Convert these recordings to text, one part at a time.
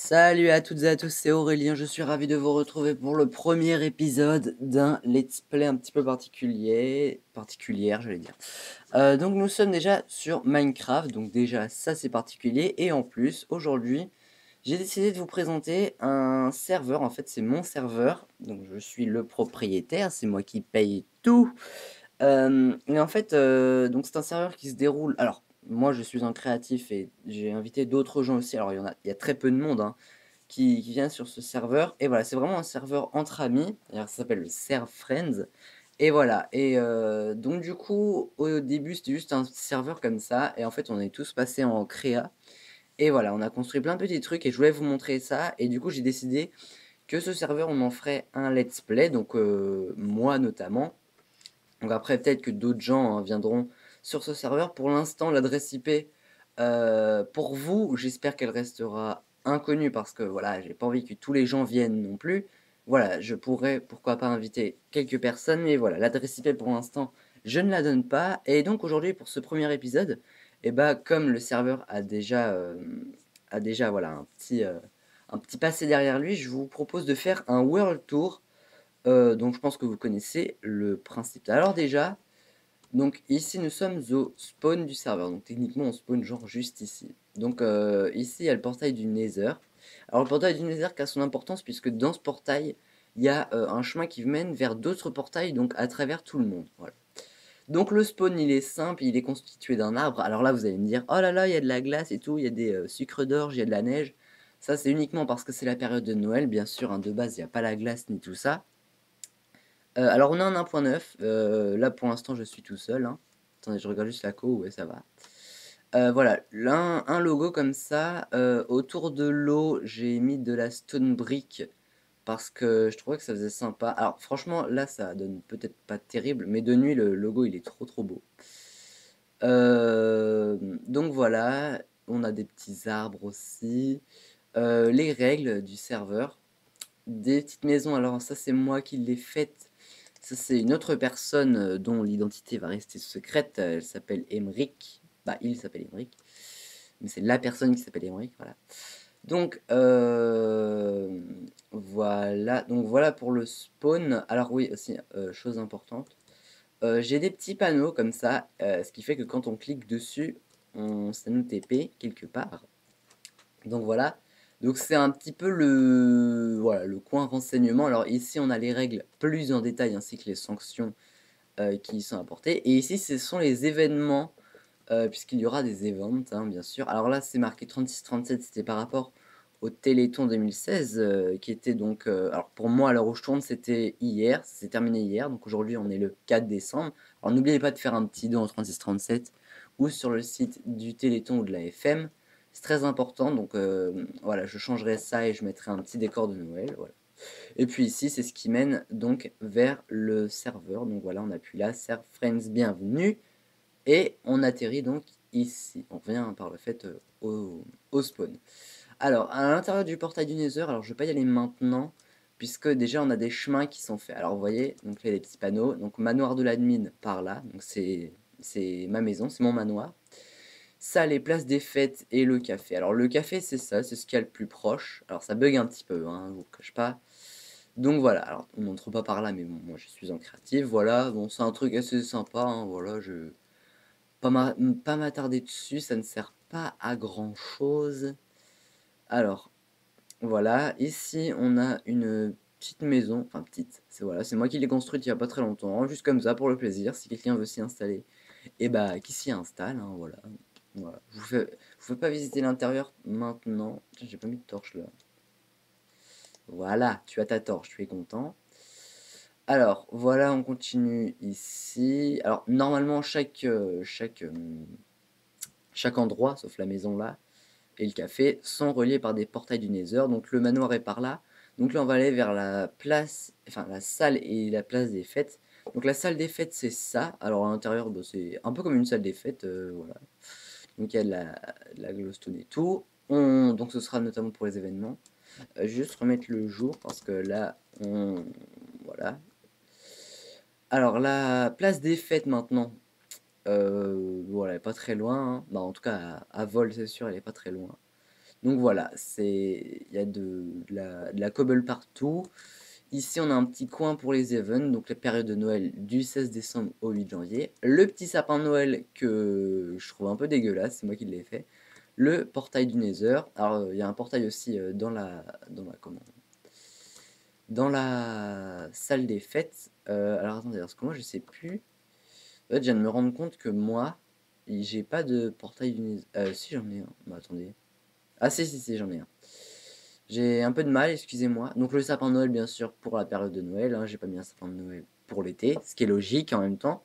Salut à toutes et à tous, c'est Aurélien, je suis ravi de vous retrouver pour le premier épisode d'un let's play un petit peu particulière j'allais dire. Donc nous sommes déjà sur Minecraft, donc déjà ça c'est particulier, et en plus aujourd'hui j'ai décidé de vous présenter un serveur, en fait c'est mon serveur, donc je suis le propriétaire, c'est moi qui paye tout. Et en fait, donc c'est un serveur qui se déroule. Alors, moi, je suis un créatif et j'ai invité d'autres gens aussi. Alors, il y a très peu de monde hein, qui vient sur ce serveur. Et voilà, c'est vraiment un serveur entre amis. Alors, ça s'appelle le Serve Friends. Et voilà. Et donc, du coup, au début, c'était juste un serveur comme ça. Et en fait, on est tous passés en créa. Et voilà, on a construit plein de petits trucs et je voulais vous montrer ça. Et du coup, j'ai décidé que ce serveur, on en ferait un let's play. Donc, moi notamment. Donc après, peut-être que d'autres gens hein, viendront sur ce serveur. Pour l'instant, l'adresse IP, pour vous, j'espère qu'elle restera inconnue parce que voilà, j'ai pas envie que tous les gens viennent non plus. Voilà, je pourrais, pourquoi pas, inviter quelques personnes, mais voilà, l'adresse IP pour l'instant, je ne la donne pas. Et donc aujourd'hui, pour ce premier épisode, et bah, comme le serveur a déjà voilà, un petit passé derrière lui, je vous propose de faire un world tour donc je pense que vous connaissez le principe. Alors déjà, donc ici nous sommes au spawn du serveur. Donc techniquement on spawn genre juste ici. Donc ici il y a le portail du Nether. Alors le portail du Nether qui a son importance puisque dans ce portail il y a un chemin qui mène vers d'autres portails donc à travers tout le monde. Voilà. Donc le spawn il est simple, il est constitué d'un arbre. Alors là vous allez me dire oh là là il y a de la glace et tout, il y a des sucres d'orge, il y a de la neige. Ça c'est uniquement parce que c'est la période de Noël. Bien sûr hein, de base il n'y a pas la glace ni tout ça. Alors on a un 1.9, là pour l'instant je suis tout seul, hein. Attendez, je regarde juste la co, ouais ça va. Voilà, là, un logo comme ça, autour de l'eau, j'ai mis de la stone brick parce que je trouvais que ça faisait sympa. Alors franchement, là ça donne peut-être pas terrible, mais de nuit le logo il est trop beau. Donc voilà, on a des petits arbres aussi. Les règles du serveur. Des petites maisons, alors ça c'est moi qui l'ai faite. Ça c'est une autre personne dont l'identité va rester secrète. Elle s'appelle Emric. Bah il s'appelle Emric. Mais c'est la personne qui s'appelle Emric, voilà. Donc voilà. Donc voilà pour le spawn. Alors oui aussi, chose importante. J'ai des petits panneaux comme ça. Ce qui fait que quand on clique dessus, ça nous TP quelque part. Donc voilà. Donc c'est un petit peu voilà, le coin renseignement. Alors ici on a les règles plus en détail ainsi que les sanctions qui y sont apportées. Et ici ce sont les événements, puisqu'il y aura des events hein, bien sûr. Alors là c'est marqué 36-37, c'était par rapport au Téléthon 2016 qui était donc... alors pour moi à l'heure où je tourne c'était hier, c'est terminé hier. Donc aujourd'hui on est le 4 décembre. Alors n'oubliez pas de faire un petit don au 36-37 ou sur le site du Téléthon ou de la FM. C'est très important, donc voilà, je changerai ça et je mettrai un petit décor de Noël, voilà. Et puis ici, c'est ce qui mène donc vers le serveur. Donc voilà, on appuie là, Serve Friends, bienvenue. Et on atterrit donc ici. On vient par le fait au spawn. Alors, à l'intérieur du portail du Nether, alors je vais pas y aller maintenant, puisque déjà on a des chemins qui sont faits. Alors vous voyez, donc là il y a des petits panneaux. Donc manoir de l'admin par là, donc c'est ma maison, c'est mon manoir. Ça, les places des fêtes et le café. Alors le café, c'est ça, c'est ce qu'il y a le plus proche. Alors ça bug un petit peu, hein, je vous le cache pas. Donc voilà, alors on montre pas par là, mais bon, moi je suis en créatif, voilà. Bon, c'est un truc assez sympa, hein, voilà, je pas m'attarder dessus, ça ne sert pas à grand chose. Alors, voilà, ici on a une petite maison, enfin petite, c'est voilà, c'est moi qui l'ai construite il y a pas très longtemps, juste comme ça pour le plaisir, si quelqu'un veut s'y installer, et bah qui s'y installe, hein, voilà. Voilà, je vous fais pas visiter l'intérieur maintenant. J'ai pas mis de torche là. Voilà, tu as ta torche, tu es content. Alors, voilà, on continue ici. Alors, normalement, chaque endroit, sauf la maison là, et le café, sont reliés par des portails du Nether. Donc, le manoir est par là. Donc là, on va aller vers la place, enfin, la salle et la place des fêtes. Donc, la salle des fêtes, c'est ça. Alors, à l'intérieur, bah, c'est un peu comme une salle des fêtes, voilà. Donc il y a de la glowstone et tout. Donc ce sera notamment pour les événements. Juste remettre le jour parce que là, voilà. Alors la place des fêtes maintenant. Voilà, elle est pas très loin, hein. Bah, en tout cas, à vol, c'est sûr, elle est pas très loin. Donc voilà, il y a de la cobble partout. Ici, on a un petit coin pour les events, donc la période de Noël du 16 décembre au 8 janvier. Le petit sapin de Noël que je trouve un peu dégueulasse, c'est moi qui l'ai fait. Le portail du Nether. Alors, il y a un portail aussi dans la salle des fêtes. Alors, attendez, parce que moi, je sais plus. En fait, je viens de me rendre compte que moi, j'ai pas de portail du Nether. Si, j'en ai un. Mais attendez. Ah, si, j'en ai un. J'ai un peu de mal, excusez-moi. Donc le sapin de Noël, bien sûr, pour la période de Noël, hein. J'ai pas mis un sapin de Noël pour l'été, ce qui est logique en même temps.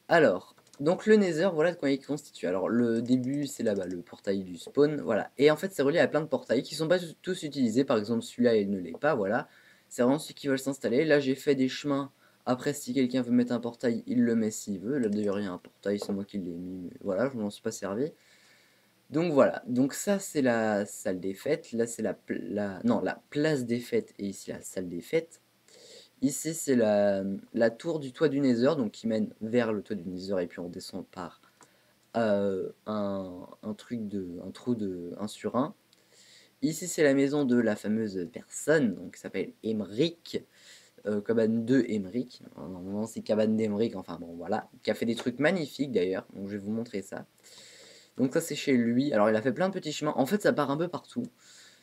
Alors, donc le Nether, voilà de quoi il est constitué. Alors le début, c'est là-bas, le portail du spawn, voilà. Et en fait, c'est relié à plein de portails qui sont pas tous utilisés. Par exemple, celui-là, il ne l'est pas, voilà. C'est vraiment ceux qui veulent s'installer. Là, j'ai fait des chemins. Après, si quelqu'un veut mettre un portail, il le met s'il veut. Là, d'ailleurs, il y a un portail, c'est moi qui l'ai mis, mais voilà, je m'en suis pas servi. Donc voilà, donc ça c'est la salle des fêtes, là c'est non, la place des fêtes et ici la salle des fêtes. Ici c'est la tour du toit du Nether, donc qui mène vers le toit du Nether et puis on descend par un trou de 1 sur 1. Ici c'est la maison de la fameuse personne, donc qui s'appelle Emeric, cabane de Emeric, normalement c'est cabane d'Emeric, enfin bon voilà, qui a fait des trucs magnifiques d'ailleurs, donc je vais vous montrer ça. Donc ça c'est chez lui. Alors il a fait plein de petits chemins. En fait ça part un peu partout.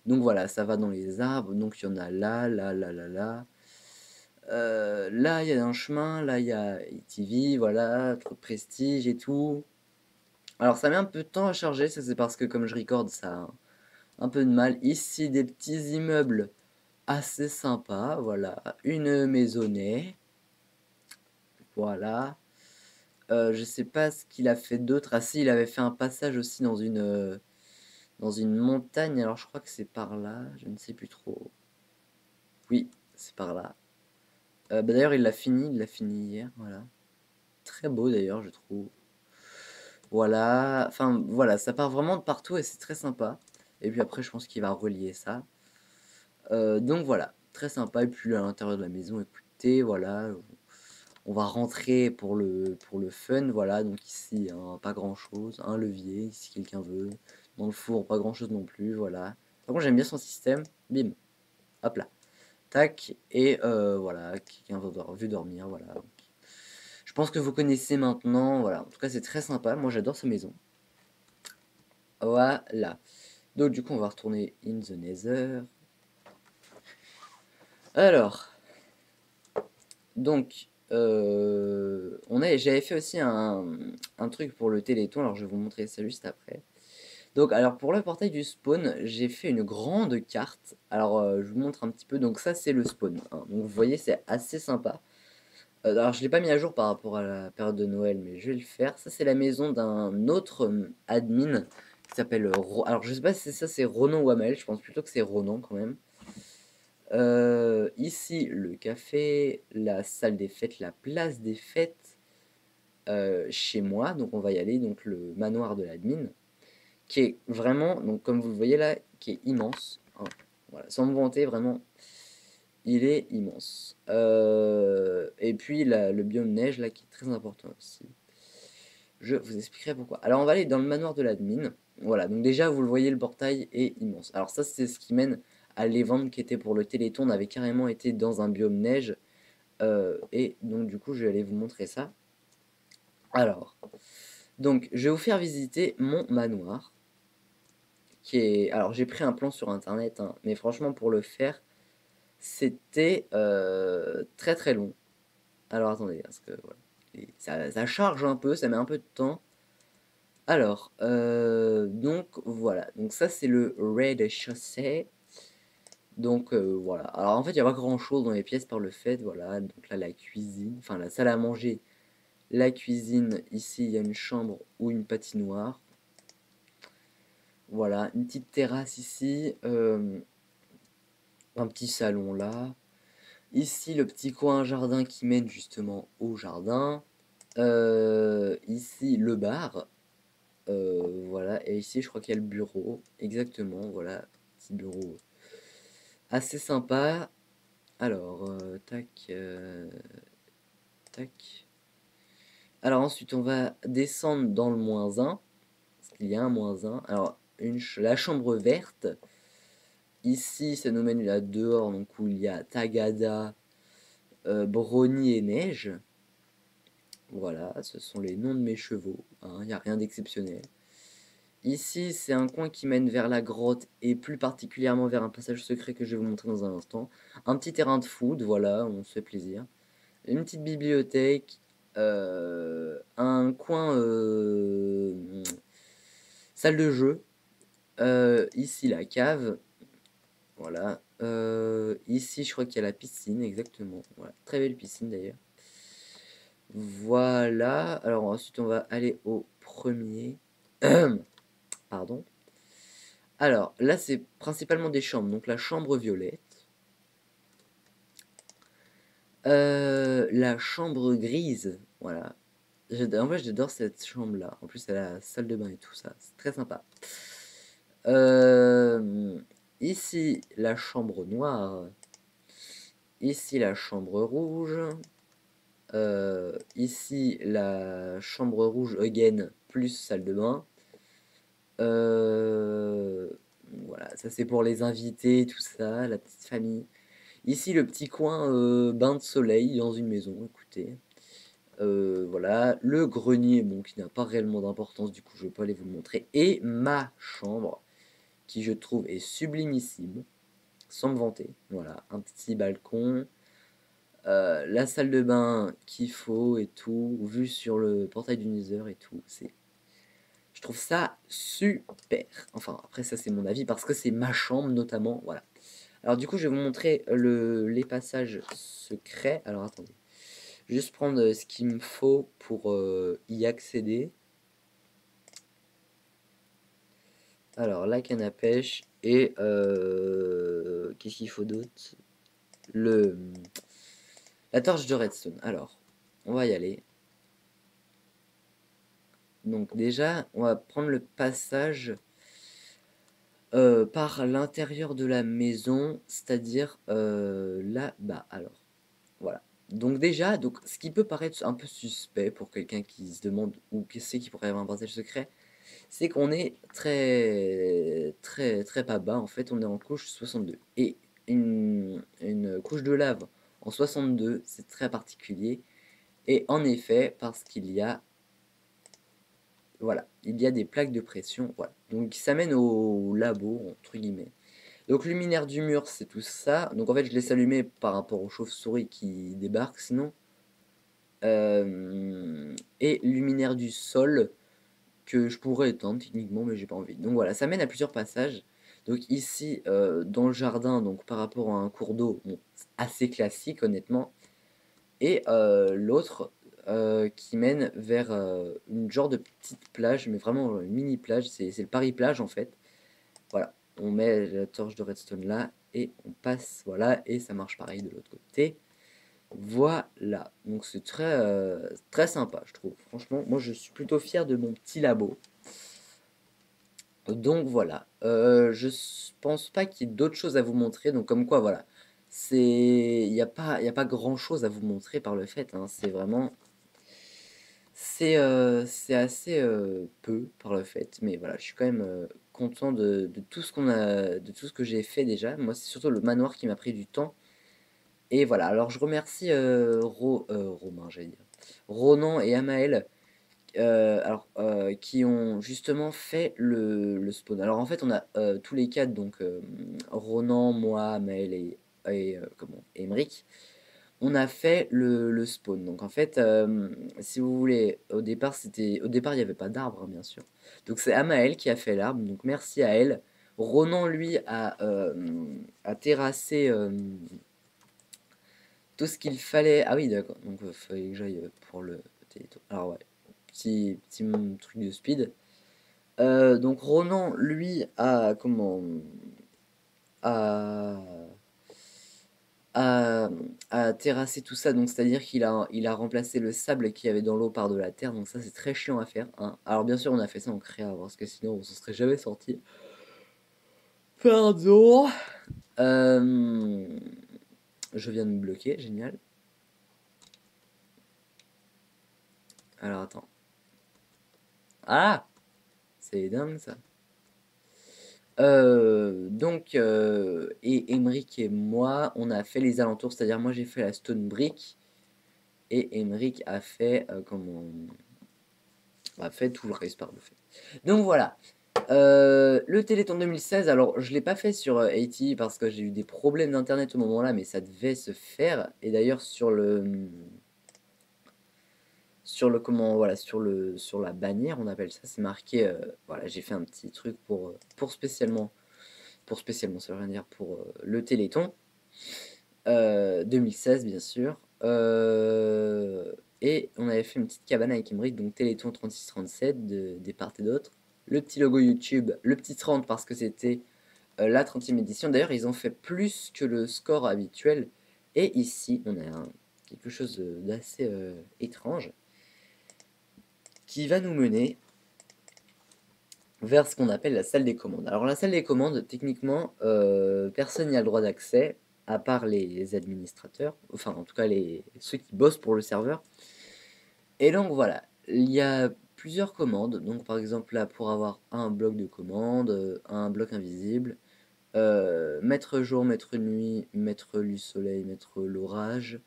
Donc voilà, ça va dans les arbres. Donc il y en a là, là, là, là, là. Là il y a un chemin. Là il y a ETV. Voilà, trop de prestige et tout. Alors ça met un peu de temps à charger. Ça c'est parce que comme je record ça a un peu de mal. Ici des petits immeubles assez sympas. Voilà, une maisonnée. Voilà. Je sais pas ce qu'il a fait d'autre. Ah si, il avait fait un passage aussi dans une montagne, alors je crois que c'est par là, je ne sais plus trop. Oui, c'est par là. Bah d'ailleurs, il l'a fini hier, voilà. Très beau d'ailleurs, je trouve. Voilà, enfin voilà, ça part vraiment de partout et c'est très sympa. Et puis après, je pense qu'il va relier ça. Donc voilà, très sympa. Et puis à l'intérieur de la maison, écoutez, voilà, on va rentrer pour le fun, voilà. Donc ici, hein, pas grand-chose, un levier, si quelqu'un veut. Dans le four, pas grand-chose non plus, voilà. Par contre, j'aime bien son système. Bim, hop là. Tac, et voilà, quelqu'un va vu dormir, voilà. Je pense que vous connaissez maintenant, voilà. En tout cas, c'est très sympa. Moi, j'adore sa maison. Voilà. Donc, du coup, on va retourner in the Nether. Alors, donc, j'avais fait aussi un truc pour le Téléthon. Alors, je vais vous montrer ça juste après. Donc, alors, pour le portail du spawn, j'ai fait une grande carte. Alors, je vous montre un petit peu. Donc, ça, c'est le spawn, hein. Donc, vous voyez, c'est assez sympa. Alors, je l'ai pas mis à jour par rapport à la période de Noël, mais je vais le faire. Ça, c'est la maison d'un autre admin qui s'appelle Alors, je sais pas si ça c'est Ronan ou Amel. Je pense plutôt que c'est Ronan quand même. Ici, le café, la salle des fêtes, la place des fêtes chez moi. Donc, on va y aller. Donc, le manoir de l'admin qui est vraiment, donc comme vous le voyez là, qui est immense, hein. Voilà, sans me vanter, vraiment, il est immense. Et puis le biome neige là qui est très important aussi. Je vous expliquerai pourquoi. Alors on va aller dans le manoir de l'admin. Voilà, donc déjà vous le voyez, le portail est immense. Alors ça c'est ce qui mène à l'event qui était pour le Téléthon. On avait carrément été dans un biome neige. Et donc du coup je vais aller vous montrer ça. Alors, donc je vais vous faire visiter mon manoir. Alors j'ai pris un plan sur internet, hein, mais franchement pour le faire, c'était très très long. Alors attendez, parce que voilà, ça charge un peu, ça met un peu de temps. Alors, donc voilà, donc ça c'est le rez-de-chaussée. Donc voilà, alors en fait il n'y a pas grand chose dans les pièces par le fait, voilà, donc là la cuisine, enfin la salle à manger, la cuisine, ici il y a une chambre ou une patinoire. Voilà, une petite terrasse ici, un petit salon là. Ici, le petit coin jardin qui mène justement au jardin. Ici, le bar. Voilà. Et ici, je crois qu'il y a le bureau. Exactement. Voilà. Petit bureau assez sympa. Alors, tac. Tac. Alors, ensuite, on va descendre dans le -1. Parce qu'il y a un -1. Alors, la chambre verte. Ici, ça nous mène là dehors, donc où il y a Tagada, Brony et Neige. Voilà, ce sont les noms de mes chevaux, hein, il n'y a rien d'exceptionnel. Ici, c'est un coin qui mène vers la grotte et plus particulièrement vers un passage secret que je vais vous montrer dans un instant. Un petit terrain de foot, voilà, on se fait plaisir. Une petite bibliothèque, un coin salle de jeu. Ici, la cave, voilà. Ici, je crois qu'il y a la piscine, exactement. Voilà, très belle piscine d'ailleurs. Voilà, alors ensuite on va aller au premier. Pardon. Alors là c'est principalement des chambres, donc la chambre violette. La chambre grise, voilà. En fait j'adore cette chambre là, en plus elle a la salle de bain et tout ça, c'est très sympa. Ici la chambre noire. Ici la chambre rouge. Ici la chambre rouge again plus salle de bain. Voilà, ça c'est pour les invités, tout ça, la petite famille. Ici le petit coin bain de soleil dans une maison, écoutez. Voilà, le grenier, bon, qui n'a pas réellement d'importance, du coup je vais pas aller vous le montrer. Et ma chambre, qui je trouve est sublimissime, sans me vanter. Voilà, un petit balcon. La salle de bain qu'il faut et tout, vue sur le portail du Nether et tout, je trouve ça super. Enfin, après ça c'est mon avis parce que c'est ma chambre notamment, voilà. Alors du coup, je vais vous montrer les passages secrets. Alors attendez, juste prendre ce qu'il me faut pour y accéder. Alors la canne à pêche et qu'est-ce qu'il faut d'autre? Le la torche de redstone. Alors, on va y aller. Donc déjà, on va prendre le passage par l'intérieur de la maison, c'est-à-dire là-bas. Alors, voilà. Donc déjà, donc, ce qui peut paraître un peu suspect pour quelqu'un qui se demande où qu'est-ce qui pourrait y avoir un passage secret, c'est qu'on est très pas bas. En fait, on est en couche 62. Et une couche de lave en 62, c'est très particulier. Et en effet, parce qu'il y a voilà, il y a des plaques de pression, voilà. Donc ça mène au labo, entre guillemets. Donc luminaire du mur, c'est tout ça. Donc en fait, je laisse allumer par rapport aux chauves-souris qui débarquent sinon. Et luminaire du sol, que je pourrais éteindre techniquement, mais j'ai pas envie. Donc voilà, ça mène à plusieurs passages. Donc ici, dans le jardin, donc par rapport à un cours d'eau, bon, assez classique honnêtement. Et l'autre qui mène vers une genre de petite plage, mais vraiment une mini plage, c'est le Paris plage en fait. Voilà, on met la torche de redstone là et on passe, voilà, et ça marche pareil de l'autre côté. Voilà, donc c'est très sympa je trouve. Franchement, moi je suis plutôt fier de mon petit labo. Donc voilà, pense pas qu'il y ait d'autres choses à vous montrer, donc comme quoi voilà, il y a pas grand chose à vous montrer par le fait, hein, c'est vraiment, c'est assez peu par le fait, mais voilà, je suis quand même content de tout ce de tout ce que j'ai fait déjà. Moi, c'est surtout le manoir qui m'a pris du temps. Et voilà, alors je remercie Romain, j'allais dire, Ronan et Amael qui ont justement fait le spawn. Alors en fait, on a tous les quatre, donc Ronan, moi, Maël et comment, Emeric, on a fait le spawn. Donc en fait, si vous voulez, au départ, il n'y avait pas d'arbre, hein, bien sûr. Donc c'est Amael qui a fait l'arbre, donc merci à elle. Ronan, lui, a terrassé tout ce qu'il fallait. Ah oui, d'accord. Donc il fallait que j'aille pour le téléto. Alors ouais, petit truc de speed. Donc Ronan, lui, a, a, a terrassé tout ça, donc c'est-à-dire qu'il a remplacé le sable qu'il y avait dans l'eau par de la terre, donc ça c'est très chiant à faire, hein. Alors bien sûr on a fait ça en créa, parce que sinon on s'en serait jamais sorti. Pardon. Euh, je viens de me bloquer, génial. Alors attends. Ah! C'est dingue ça. Et Emeric et moi, on a fait les alentours, c'est-à-dire moi j'ai fait la Stone Brick et Emeric a fait, a fait tout le reste par le fait. Donc voilà. Le Téléthon 2016, alors je l'ai pas fait sur AT parce que j'ai eu des problèmes d'internet au moment là, mais ça devait se faire. Et d'ailleurs comment voilà sur la bannière on appelle ça, c'est marqué voilà, j'ai fait un petit truc pour spécialement ça veut rien dire pour le Téléthon 2016 bien sûr. Et on avait fait une petite cabane avec Emeric, donc Téléthon 36-37 des part et d'autres. Le petit logo YouTube, le petit 30 parce que c'était la 30e édition. D'ailleurs, ils ont fait plus que le score habituel. Et ici, on a quelque chose d'assez étrange qui va nous mener vers ce qu'on appelle la salle des commandes. Alors la salle des commandes, techniquement, personne n'y a le droit d'accès, à part les administrateurs, enfin en tout cas ceux qui bossent pour le serveur. Et donc voilà, il y a plusieurs commandes. Donc par exemple là, pour avoir un bloc de commande, un bloc invisible, maître jour, maître nuit, maître lu soleil, maître l'orage.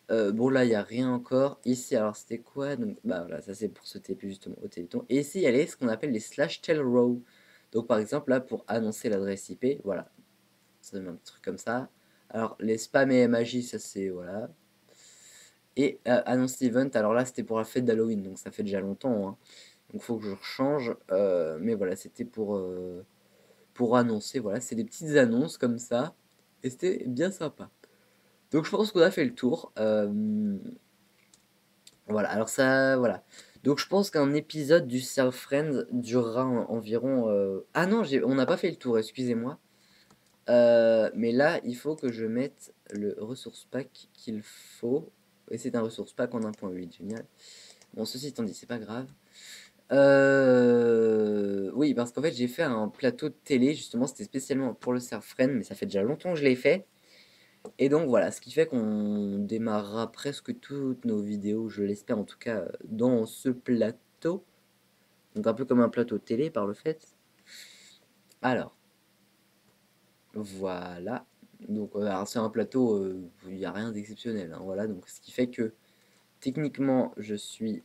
Bon là il y a rien encore. Ici alors c'était quoi? Donc bah voilà, ça c'est pour ce TP justement au Téléthon. Et ici il y a ce qu'on appelle les slash tell row. Donc par exemple là pour annoncer l'adresse IP, voilà. Ça donne un petit truc comme ça. Alors les spams et magie, ça c'est voilà. Et annonce event, alors là c'était pour la fête d'Halloween, donc ça fait déjà longtemps, hein. Donc faut que je rechange. Mais voilà, c'était pour annoncer, voilà, c'est des petites annonces comme ça. Et c'était bien sympa. Donc je pense qu'on a fait le tour. Voilà, alors ça, voilà. Donc je pense qu'un épisode du Self Friends durera environ... Ah non, on n'a pas fait le tour, excusez-moi. Mais là, il faut que je mette le ressource pack qu'il faut. Et c'est un ressource pack en 1.8, génial. Bon, ceci étant dit, c'est pas grave. Oui, parce qu'en fait, j'ai fait un plateau de télé, justement, c'était spécialement pour le Self Friends, mais ça fait déjà longtemps que je l'ai fait. Et donc voilà, ce qui fait qu'on démarrera presque toutes nos vidéos, je l'espère en tout cas, dans ce plateau. Donc un peu comme un plateau de télé par le fait. Alors, voilà. Donc alors c'est un plateau, il n'y a rien d'exceptionnel, hein, voilà. Donc ce qui fait que techniquement je suis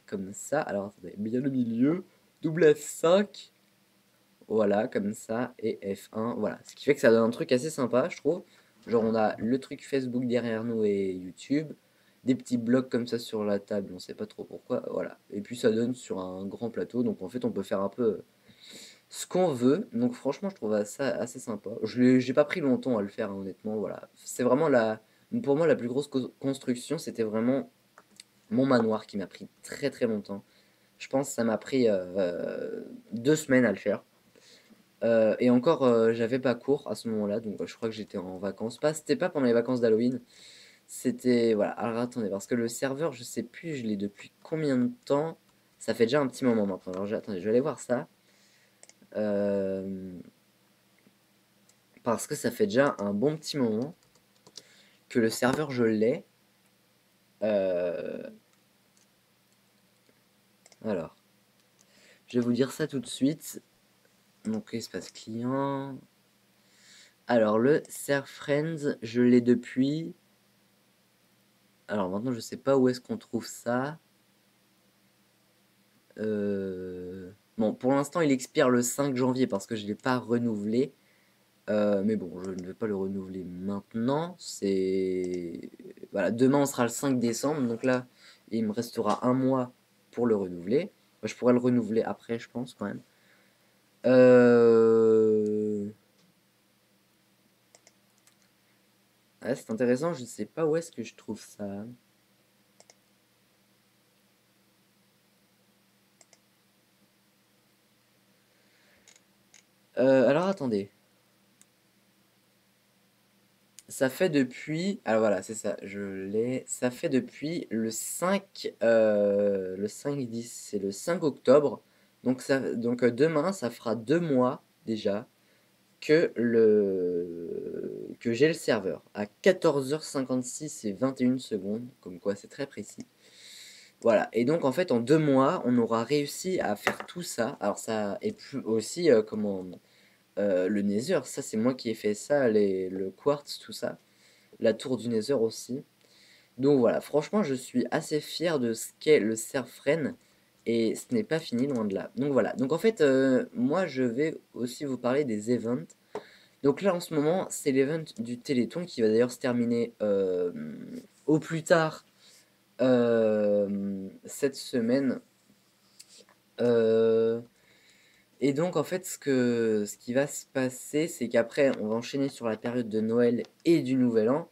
comme ça. Alors attendez, bien le milieu, double F5, voilà, comme ça, et F1, voilà. Ce qui fait que ça donne un truc assez sympa, je trouve. Genre, on a le truc Facebook derrière nous et YouTube, des petits blocs comme ça sur la table, on sait pas trop pourquoi, voilà. Et puis ça donne sur un grand plateau, donc en fait, on peut faire un peu ce qu'on veut. Donc franchement, je trouve ça assez sympa. J'ai pas pris longtemps à le faire, hein, honnêtement, voilà. C'est vraiment pour moi, la plus grosse construction, c'était vraiment mon manoir qui m'a pris très très longtemps. Je pense que ça m'a pris 2 semaines à le faire. Et encore, j'avais pas cours à ce moment-là, donc je crois que j'étais en vacances. C'était pas pendant les vacances d'Halloween. C'était, voilà. Alors attendez, parce que le serveur, je sais plus, je l'ai depuis combien de temps. Ça fait déjà un petit moment maintenant. Alors attendez, je vais aller voir ça. Euh, Parce que ça fait déjà un bon petit moment que le serveur, je l'ai. Euh, Alors, je vais vous dire ça tout de suite. Donc, espace client. Alors, le Serve Friends, je l'ai depuis. Alors maintenant, je sais pas où est-ce qu'on trouve ça. Bon, pour l'instant, il expire le 5 janvier parce que je ne l'ai pas renouvelé. Mais bon, je ne vais pas le renouveler maintenant. Voilà, demain, on sera le 5 décembre. Donc là, il me restera un mois pour le renouveler. Je pourrais le renouveler après, je pense, quand même. Ah, c'est intéressant, je ne sais pas où est-ce que je trouve ça. Alors attendez. Ça fait depuis. Alors voilà, c'est ça, je l'ai. Ça fait depuis le 5-10, c'est le 5 octobre. Donc demain, ça fera 2 mois déjà que j'ai le serveur. À 14h56 et 21 secondes, comme quoi c'est très précis. Voilà et donc en fait, en 2 mois, on aura réussi à faire tout ça. Alors ça et puis aussi, le Nether, ça c'est moi qui ai fait ça, le quartz, tout ça. La tour du Nether aussi. Donc voilà, franchement, je suis assez fier de ce qu'est le Serfren et ce n'est pas fini, loin de là. Donc voilà, donc en fait, moi je vais aussi vous parler des events. Donc là, en ce moment, c'est l'event du Téléthon qui va d'ailleurs se terminer au plus tard cette semaine. Euh, et donc, en fait, ce qui va se passer, c'est qu'après, on va enchaîner sur la période de Noël et du Nouvel An.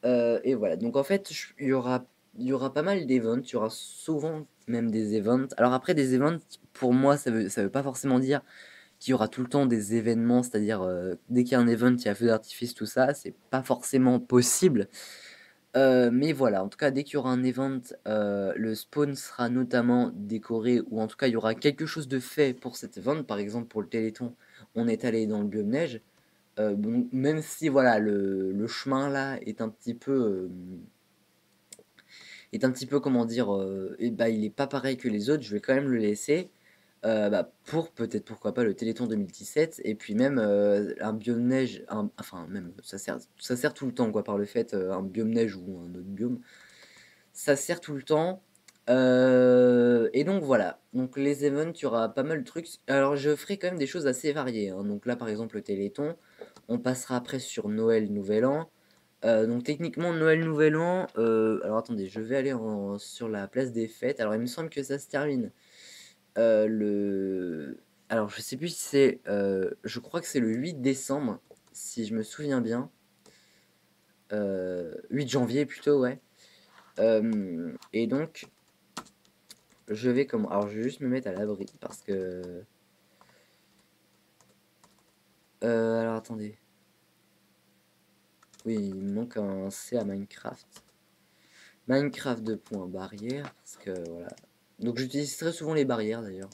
Et voilà, donc en fait, il y aura pas mal d'events, il y aura souvent même des events. Alors après, des events, pour moi, ça veut pas forcément dire qu'il y aura tout le temps des événements, c'est-à-dire dès qu'il y a un event, il y a feu d'artifice, tout ça, c'est pas forcément possible. Mais voilà, en tout cas, dès qu'il y aura un event, le spawn sera notamment décoré, ou en tout cas, il y aura quelque chose de fait pour cet event. Par exemple, pour le Téléthon, on est allé dans le biome neige. Bon, même si voilà, le chemin là est un petit peu, comment dire, et bah, il est pas pareil que les autres, je vais quand même le laisser. Bah, pour peut-être pourquoi pas le Téléthon 2017 et puis même un biome neige, enfin même ça sert tout le temps quoi par le fait un biome neige ou un autre biome, ça sert tout le temps. Et donc voilà, donc les events, il y aura pas mal de trucs. Alors je ferai quand même des choses assez variées, hein. Donc là par exemple le Téléthon, on passera après sur Noël, Nouvel An. Donc techniquement Noël, Nouvel An, alors attendez, je vais aller sur la place des fêtes. Alors il me semble que ça se termine le... Alors, je sais plus si c'est... je crois que c'est le 8 décembre, si je me souviens bien. 8 janvier plutôt, ouais. Et donc, je vais comme... Alors, je vais juste me mettre à l'abri parce que... alors, attendez. Oui, il me manque un C à Minecraft. Minecraft de points barrière, parce que voilà. Donc, j'utilise très souvent les barrières d'ailleurs.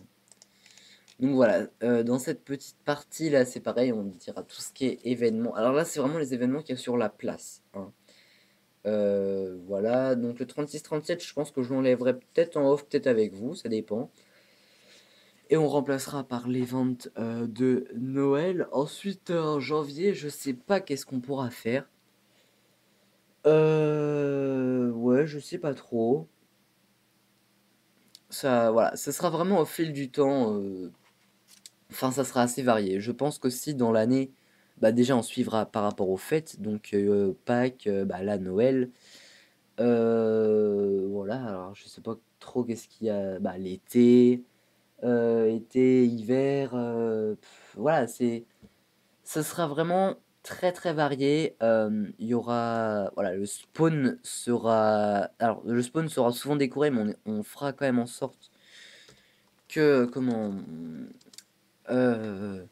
Donc voilà, dans cette petite partie là, c'est pareil, on dira tout ce qui est événements. Alors là, c'est vraiment les événements qu'il y a sur la place, hein. Voilà, donc le 36-37, je pense que je l'enlèverai peut-être en off, peut-être avec vous, ça dépend. Et on remplacera par les ventes de Noël. Ensuite, en janvier, je sais pas qu'est-ce qu'on pourra faire. Ouais, je sais pas trop. Ça, voilà, ça sera vraiment au fil du temps. Enfin, ça sera assez varié. Je pense qu'aussi dans l'année, bah déjà on suivra par rapport aux fêtes, donc Pâques, bah là Noël. Voilà, alors je sais pas trop qu'est-ce qu'il y a. Bah l'été, été, hiver, voilà, ça sera vraiment très très varié. Il y aura, voilà, le spawn sera souvent décoré, mais on fera quand même en sorte que, euh,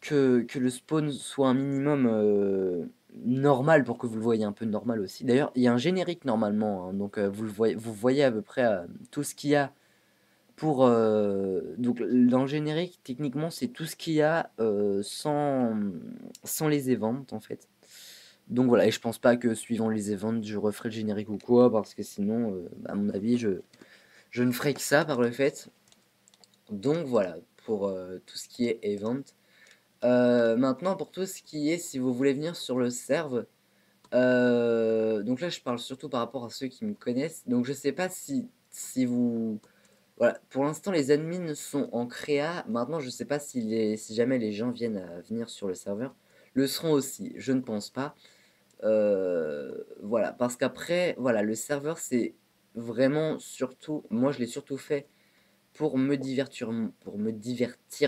que le spawn soit un minimum normal pour que vous le voyez un peu normal aussi. D'ailleurs, il y a un générique normalement, hein, donc vous voyez à peu près tout ce qu'il y a pour. Donc dans le générique, techniquement, c'est tout ce qu'il y a sans les events en fait. Donc voilà, et je pense pas que suivant les events, je referai le générique ou quoi, parce que sinon, à mon avis, je ne ferai que ça par le fait. Donc voilà, pour tout ce qui est event. Maintenant, pour tout ce qui est, si vous voulez venir sur le serve, donc là, je parle surtout par rapport à ceux qui me connaissent. Donc, je sais pas si vous... Voilà, pour l'instant, les admins sont en créa. Maintenant, je sais pas si jamais les gens viennent à venir sur le serveur, le seront aussi. Je ne pense pas. Voilà, parce qu'après, voilà, le serveur, c'est vraiment surtout... Moi, je l'ai surtout fait pour me divertir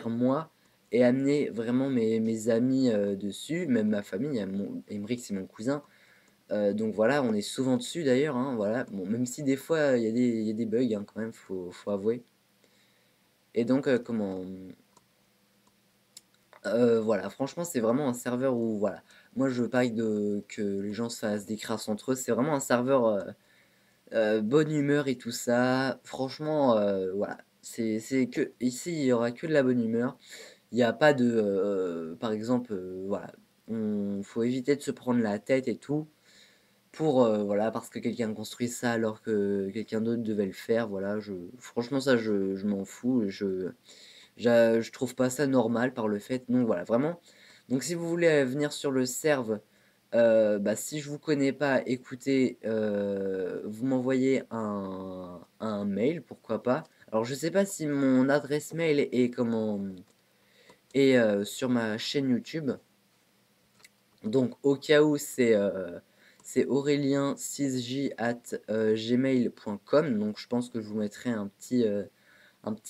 moi et amener vraiment mes amis dessus, même ma famille. Emeric, c'est mon cousin. Donc voilà, on est souvent dessus d'ailleurs, hein, voilà. Bon, même si des fois il y a des bugs, hein, quand même, faut avouer. Et donc, voilà, franchement, c'est vraiment un serveur où, voilà, moi je veux pas que les gens se fassent des crasses entre eux. C'est vraiment un serveur bonne humeur et tout ça. Franchement, voilà. C'est que ici, il y aura que de la bonne humeur. Il n'y a pas de, par exemple, voilà, faut éviter de se prendre la tête et tout. pour, voilà, parce que quelqu'un construit ça alors que quelqu'un d'autre devait le faire, voilà, franchement ça je m'en fous, je trouve pas ça normal par le fait donc voilà, vraiment. Donc si vous voulez, venir sur le serve, bah, si je vous connais pas, écoutez, vous m'envoyez un mail, pourquoi pas. Alors je sais pas si mon adresse mail est sur ma chaîne YouTube. Donc au cas où c'est aurélien6j@gmail.com, donc je pense que je vous mettrai un petit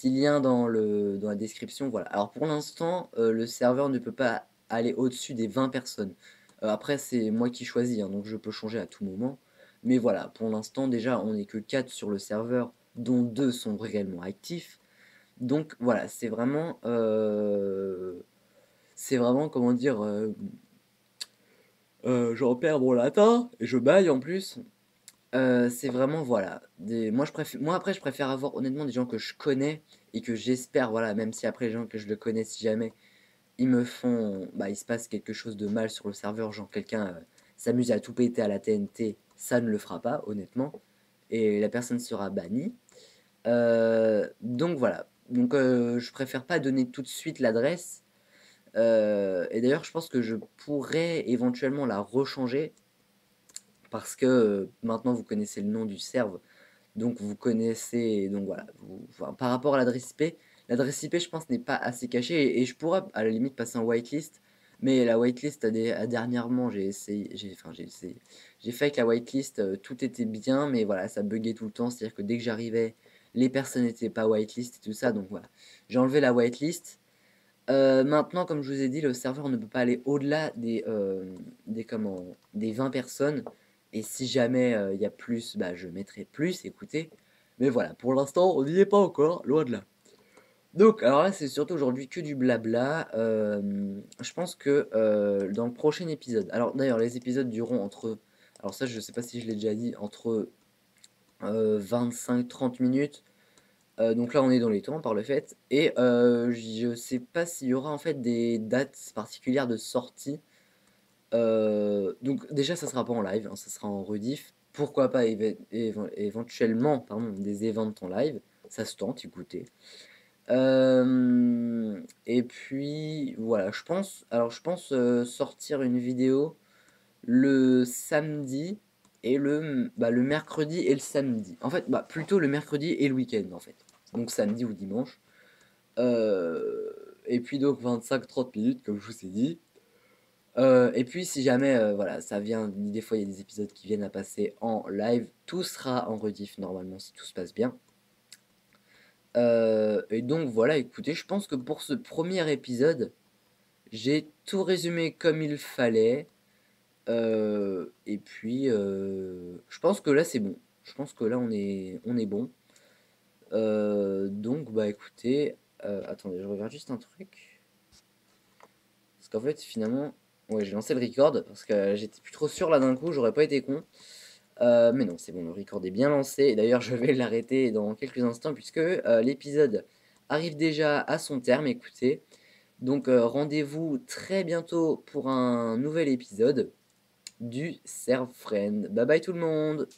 lien dans la description, voilà. Alors pour l'instant, le serveur ne peut pas aller au-dessus des 20 personnes. Après c'est moi qui choisis, hein, donc je peux changer à tout moment. Mais voilà, pour l'instant déjà on n'est que 4 sur le serveur, dont 2 sont réellement actifs. Donc voilà, c'est vraiment comment dire, j'en perds mon latin et je baille en plus. C'est vraiment voilà, moi après je préfère avoir honnêtement des gens que je connais et que j'espère voilà, même si après les gens que je le connais, si jamais il se passe quelque chose de mal sur le serveur, genre quelqu'un, s'amuse à tout péter à la TNT, ça ne le fera pas honnêtement et la personne sera bannie. Donc voilà, donc je préfère pas donner tout de suite l'adresse, et d'ailleurs je pense que je pourrais éventuellement la rechanger parce que, maintenant vous connaissez le nom du serve, donc vous connaissez donc voilà, enfin, par rapport à l'adresse IP je pense n'est pas assez cachée et je pourrais à la limite passer en whitelist, mais la whitelist dernièrement j'ai essayé, j'ai fait avec la whitelist, tout était bien, mais voilà, ça buguait tout le temps, c'est-à-dire que dès que j'arrivais, les personnes n'étaient pas whitelist et tout ça, donc voilà. J'ai enlevé la whitelist. Maintenant, comme je vous ai dit, le serveur ne peut pas aller au-delà des 20 personnes. Et si jamais il y a plus, bah, je mettrai plus, écoutez. Mais voilà, pour l'instant, on n'y est pas encore, loin de là. Donc, alors là, c'est surtout aujourd'hui que du blabla. Je pense que dans le prochain épisode, alors d'ailleurs, les épisodes dureront alors ça, je sais pas si je l'ai déjà dit, entre 25-30 minutes. Donc là, on est dans les temps par le fait. Et je sais pas s'il y aura en fait des dates particulières de sortie. Donc déjà, ça sera pas en live, hein, ça sera en rediff. Pourquoi pas éventuellement pardon, des events en live. Ça se tente, écoutez. Et puis voilà, je pense sortir une vidéo le samedi et le mercredi et le samedi. En fait, bah, plutôt le mercredi et le week-end, en fait. Donc samedi ou dimanche. Et puis donc 25-30 minutes, comme je vous ai dit. Et puis si jamais, voilà, ça vient, des fois il y a des épisodes qui viennent à passer en live, tout sera en rediff normalement si tout se passe bien. Et donc voilà, écoutez, je pense que pour ce premier épisode, j'ai tout résumé comme il fallait. Et puis, je pense que là, c'est bon. Je pense que là, on est bon. Donc, bah écoutez, attendez, je regarde juste un truc. Parce qu'en fait, finalement, ouais, j'ai lancé le record parce que j'étais plus trop sûr là d'un coup, j'aurais pas été con. Mais non, c'est bon, le record est bien lancé. Et d'ailleurs, je vais l'arrêter dans quelques instants puisque l'épisode arrive déjà à son terme. Écoutez, donc rendez-vous très bientôt pour un nouvel épisode du Serve Friend. Bye bye tout le monde!